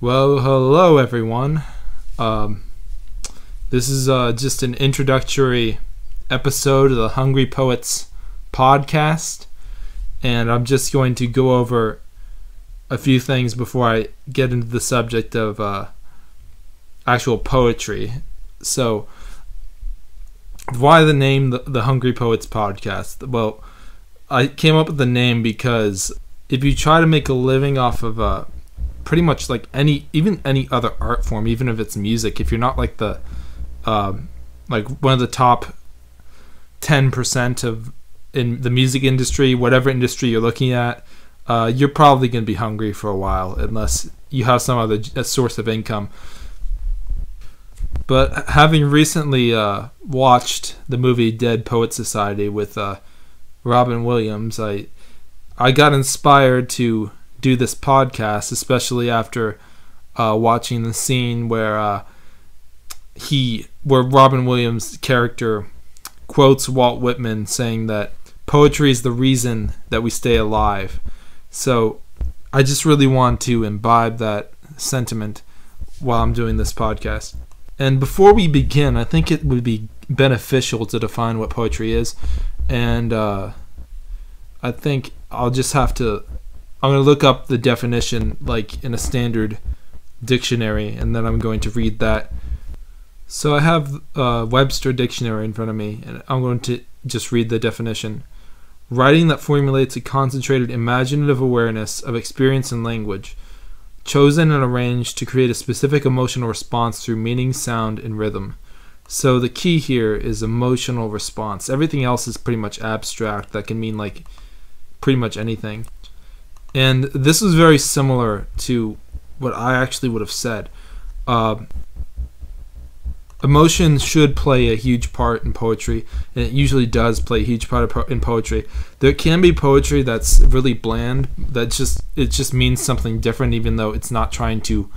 Well, hello everyone. This is just an introductory episode of the Hungry Poets podcast, and I'm just going to go over a few things before I get into the subject of actual poetry. So, why the name the Hungry Poets podcast? Well, I came up with the name because if you try to make a living off of pretty much like any other art form, even if it's music, if you're not like the like one of the top 10% of in the music industry, whatever industry you're looking at, you're probably going to be hungry for a while unless you have some other source of income. But having recently watched the movie Dead Poets Society with Robin Williams, I got inspired to do this podcast, especially after watching the scene where Robin Williams' character quotes Walt Whitman saying that poetry is the reason that we stay alive. So I just really want to imbibe that sentiment while I'm doing this podcast. And before we begin, I think it would be beneficial to define what poetry is, and I think I'm going to look up the definition like in a standard dictionary, and then I'm going to read that. So I have Webster Dictionary in front of me, and I'm going to just read the definition. Writing that formulates a concentrated imaginative awareness of experience and language, chosen and arranged to create a specific emotional response through meaning, sound, and rhythm. So the key here is emotional response. Everything else is pretty much abstract. That can mean like pretty much anything. And this was very similar to what I actually would have said. Emotion should play a huge part in poetry, and it usually does play a huge part in poetry. There can be poetry that's really bland, it just means something different, even though it's not trying to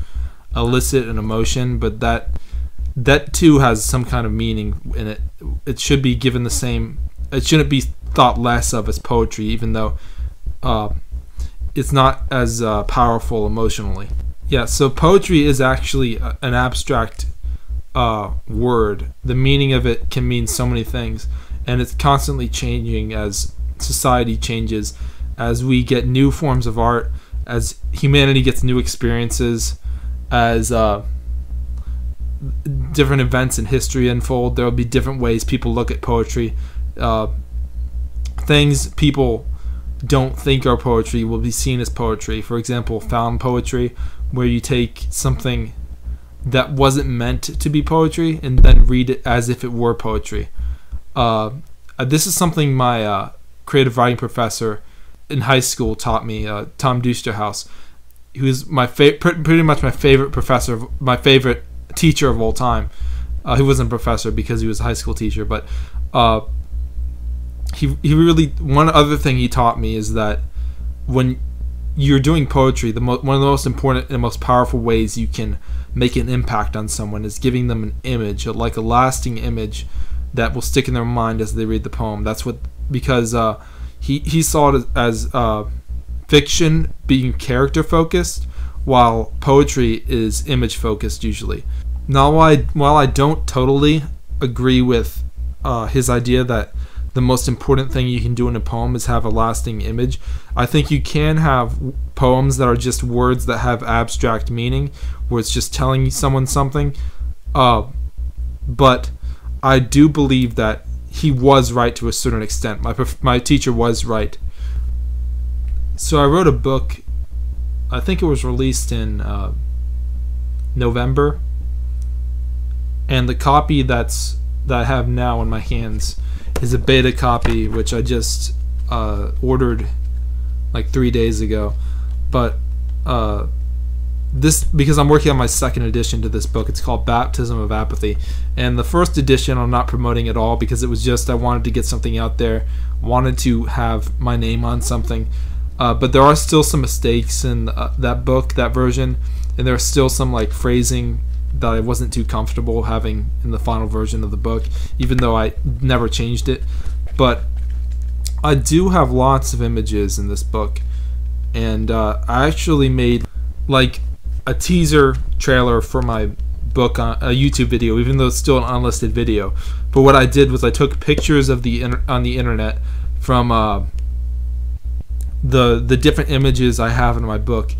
elicit an emotion. But that too has some kind of meaning in it. It should be given the same. It shouldn't be thought less of as poetry, even though it's not as powerful emotionally. Yeah, so poetry is actually an abstract word. The meaning of it can mean so many things, and it's constantly changing as society changes, as we get new forms of art, as humanity gets new experiences, as different events in history unfold. There will be different ways people look at poetry. Things people don't think are poetry will be seen as poetry. For example, found poetry, where you take something that wasn't meant to be poetry and then read it as if it were poetry. This is something my creative writing professor in high school taught me, Tom Dusterhouse, who is pretty much my favorite professor, my favorite teacher of all time. He wasn't a professor because he was a high school teacher, but he really, one other thing he taught me is that when you're doing poetry, one of the most important and most powerful ways you can make an impact on someone is giving them an image, like a lasting image that will stick in their mind as they read the poem. Because he saw it as fiction being character focused, while poetry is image focused usually. Now, while I don't totally agree with his idea that the most important thing you can do in a poem is have a lasting image, I think you can have poems that are just words that have abstract meaning, where it's just telling someone something. But I do believe that he was right to a certain extent. My teacher was right. So I wrote a book. I think it was released in November, and the copy that I have now in my hands is a beta copy, which I just ordered like 3 days ago. But this, because I'm working on my second edition to this book, it's called Baptism of Apathy. And the first edition I'm not promoting at all, because it was just I wanted to get something out there, wanted to have my name on something. But there are still some mistakes in that book, that version, and there's still some like phrasing that I wasn't too comfortable having in the final version of the book, even though I never changed it. But I do have lots of images in this book, and I actually made like a teaser trailer for my book on a YouTube video, even though it's still an unlisted video. But what I did was I took pictures of on the internet from the different images I have in my book.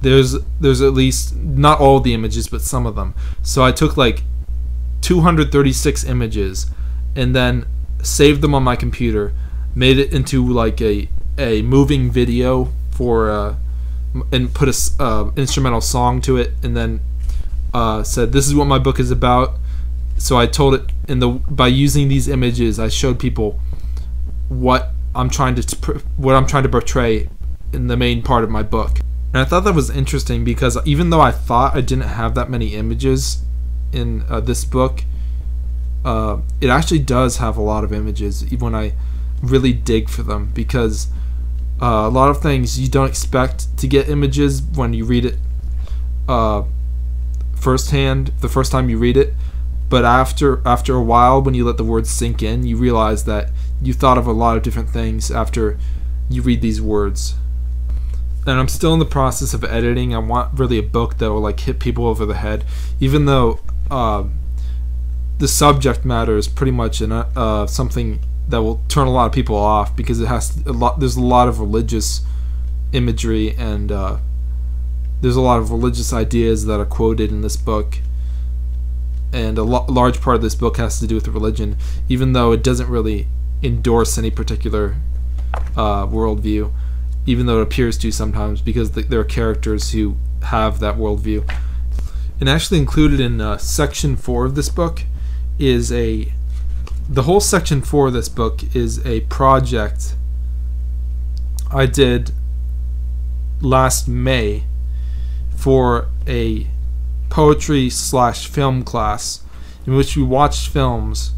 There's at least, not all the images, but some of them. So I took like 236 images and then saved them on my computer, made it into like a moving video for and put a instrumental song to it, and then said this is what my book is about. So I told it by using these images, I showed people what I'm trying to portray in the main part of my book. And I thought that was interesting because even though I thought I didn't have that many images in this book, it actually does have a lot of images, even when I really dig for them, because a lot of things you don't expect to get images when you read it firsthand, the first time you read it. But after a while, when you let the words sink in, you realize that you thought of a lot of different things after you read these words. And I'm still in the process of editing. I want really a book that will like hit people over the head, even though the subject matter is pretty much something that will turn a lot of people off, because there's a lot of religious imagery, and there's a lot of religious ideas that are quoted in this book, and a large part of this book has to do with religion, even though it doesn't really endorse any particular worldview, even though it appears to sometimes, because there are characters who have that worldview. And actually included in section 4 of this book is the whole section 4 of this book is a project I did last May for a poetry/film class, in which we watched films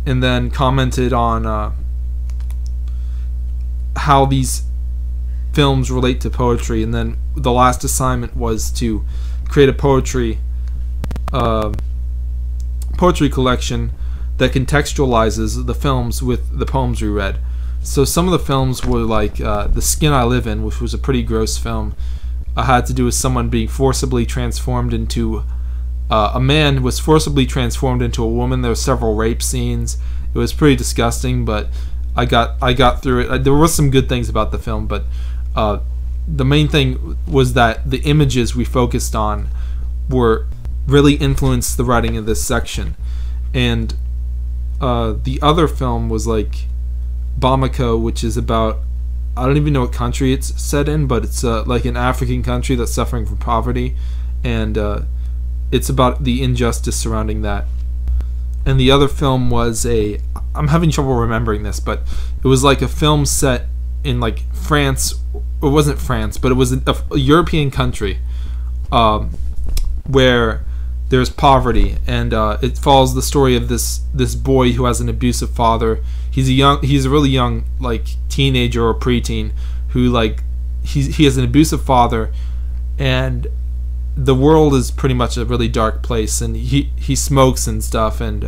and then commented on how these films relate to poetry. And then the last assignment was to create a poetry collection that contextualizes the films with the poems we read. So some of the films were like The Skin I Live In, which was a pretty gross film. Had to do with someone being forcibly transformed into a man was forcibly transformed into a woman. There were several rape scenes. It was pretty disgusting, but I got through it. There were some good things about the film, but the main thing was that the images we focused on were really influenced the writing of this section. And the other film was like Bamako, which is about, I don't even know what country it's set in, but it's like an African country that's suffering from poverty, and it's about the injustice surrounding that. And the other film was I'm having trouble remembering this, but it was like a film set in like France. It wasn't France, but it was a European country where there's poverty, and it follows the story of this boy who has an abusive father. He's a really young like teenager or preteen who like he has an abusive father, and the world is pretty much a really dark place, and he smokes and stuff, and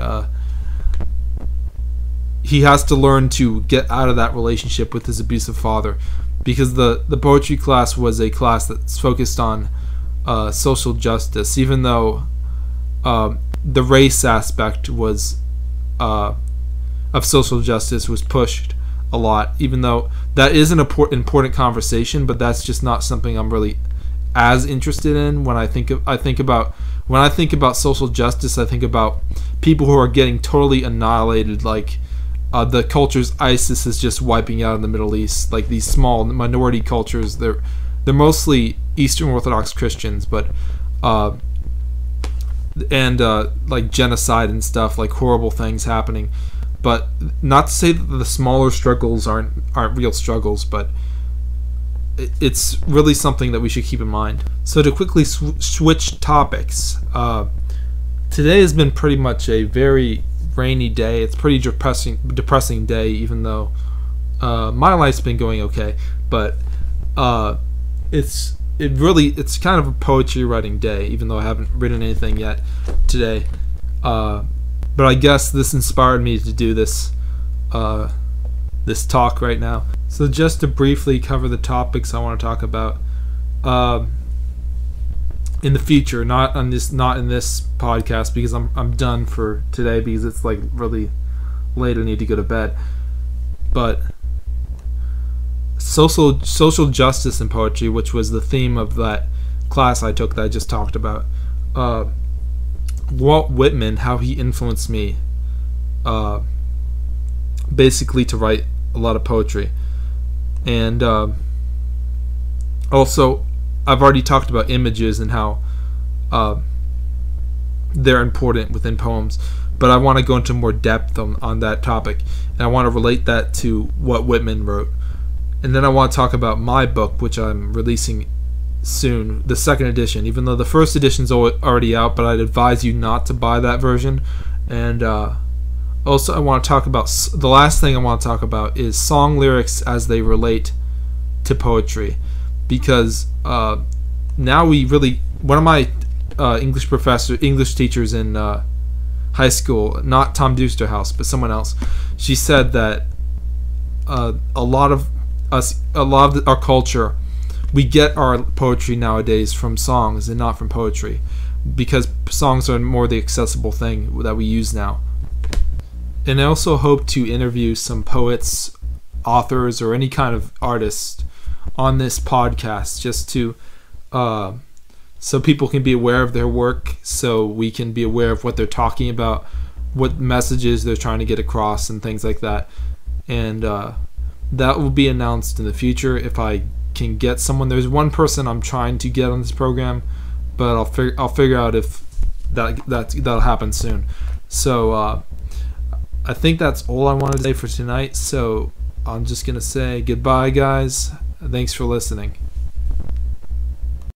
he has to learn to get out of that relationship with his abusive father, because the poetry class was a class that's focused on social justice, even though the race aspect was of social justice was pushed a lot, even though that is an important conversation, but that's just not something I'm really as interested in. When I think about social justice, I think about people who are getting totally annihilated, like the cultures ISIS is just wiping out in the Middle East, like these small minority cultures. They're mostly Eastern Orthodox Christians, but like genocide and stuff, like horrible things happening. But not to say that the smaller struggles aren't real struggles, but it's really something that we should keep in mind. So to quickly switch topics, today has been pretty much a very rainy day. It's a pretty depressing day, even though my life's been going okay. But it's kind of a poetry writing day, even though I haven't written anything yet today. But I guess this inspired me to do this talk right now. So just to briefly cover the topics I want to talk about, in the future, not in this podcast, because I'm done for today because it's like really late. I need to go to bed. But social justice in poetry, which was the theme of that class I took that I just talked about. Walt Whitman, how he influenced me, basically to write a lot of poetry, and also I've already talked about images and how they're important within poems, but I want to go into more depth on that topic, and I want to relate that to what Whitman wrote. And then I want to talk about my book, which I'm releasing soon, the second edition, even though the first edition's already out, but I'd advise you not to buy that version. And also I want to talk about, the last thing I want to talk about is song lyrics as they relate to poetry, because now we really, one of my English teachers in high school, not Tom Dusterhouse, but someone else, she said that a lot of our culture, we get our poetry nowadays from songs and not from poetry, because songs are more the accessible thing that we use now. And I also hope to interview some poets, authors, or any kind of artist on this podcast, just to so people can be aware of their work, so we can be aware of what they're talking about, what messages they're trying to get across, and things like that. And that will be announced in the future if I can get someone. There's one person I'm trying to get on this program, but I'll figure out if that'll happen soon. So I think that's all I wanted to say for tonight. So I'm just gonna say goodbye, guys. Thanks for listening.